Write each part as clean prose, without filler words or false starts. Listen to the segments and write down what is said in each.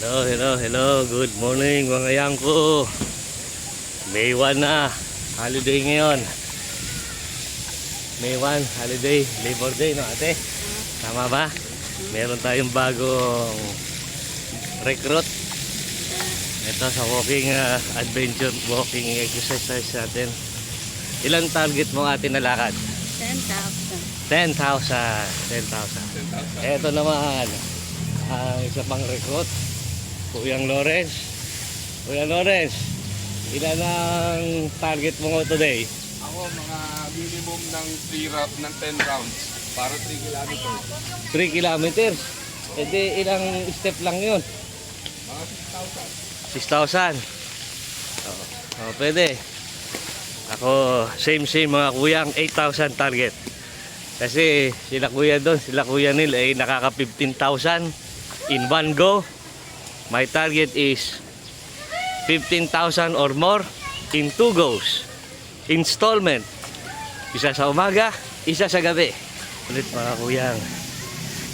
Hello, hello, hello. Good morning mga yang ko. May 1 na. Holiday ngayon. May 1, holiday. Labor Day, no ate? Tama ba? Meron tayong bagong recruit. Ito sa walking adventure, walking exercise natin. Ilang target mo ate na lakad? 10,000. 10,000. Ito naman, isa pang recruit. Kuyang Lawrence. Kuya Lawrence, ilan ang target mo today? Ako, mga minimum ng 3 ng 10 rounds para 3 kilometers. 3 kilometers. E di ilang step lang yun? Mga 6,000. 6,000. Pwede. Ako, same mga kuyang, 8,000 target. Kasi sila kuya doon, sila kuya nil ay nakaka 15,000 in one go. My target is 15,000 or more in 2 goes. Installment. Isa sa umaga, isa sa gabi. Ulit mga kuyang,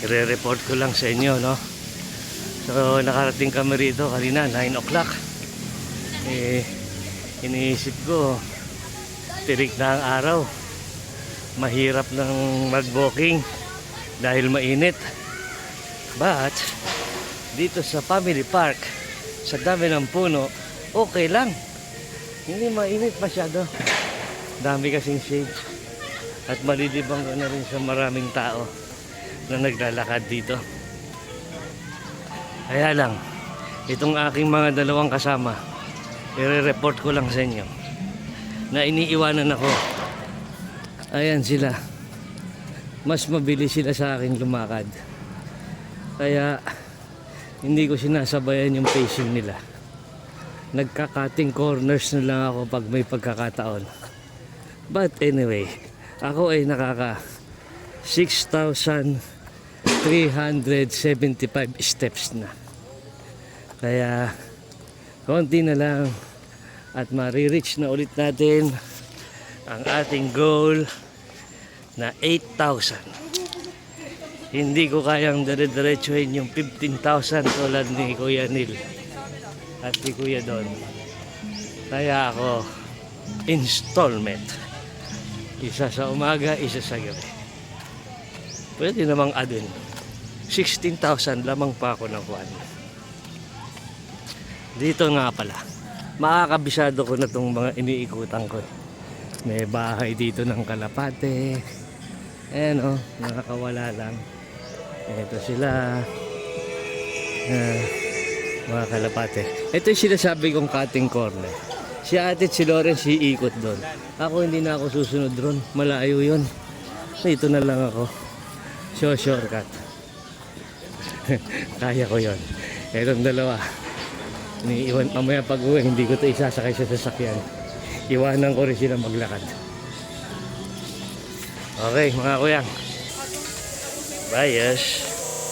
i-report ko lang sa inyo, no? So, nakarating kami rito kanina, 9 o'clock. Iniisip ko, tirik na ang araw. Mahirap ng mag-walking dahil mainit. But, dito sa family park, sa dami ng puno, okay lang. Hindi mainit masyado. Dami kasing shade. At malilibang ko na rin sa maraming tao na naglalakad dito. Kaya lang, itong aking mga dalawang kasama, i-report ko lang sa inyo na iniiwanan ako. Ayan sila. Mas mabilis sila sa akin lumakad. Kaya hindi ko sinasabayan yung pacing nila. Nagka-cutting corners na lang ako pag may pagkakataon. But anyway, ako ay nakaka 6,375 steps na. Kaya konti na lang at ma-reach na ulit natin ang ating goal na 8,000. Hindi ko kayang dire-diretsuhin yung 15,000 tulad ni Kuya Neil at ni Kuya Don. Kaya ako, installment. Isa sa umaga, isa sa gabi. Pwede namang adin. 16,000 lamang pa ako nakuha. Dito nga pala, makakabisado ko na itong mga iniikutan ko. May bahay dito ng kalapate. Ayan o, nakakawala lang. Ito sila, mga kalapate. Ito yung sinasabi kong cutting corner. Si ate at si Lawrence iikot doon. Ako hindi na ako susunod doon. Malayo yun. Ito na lang ako. Shortcut. Kaya ko yun. Itong dalawa. Iniiwan mamaya pag uwi, hindi ko ito isasakay sa sasakyan. Iwanan ko rin sila maglakad. Okay mga kuyang. Bye yes.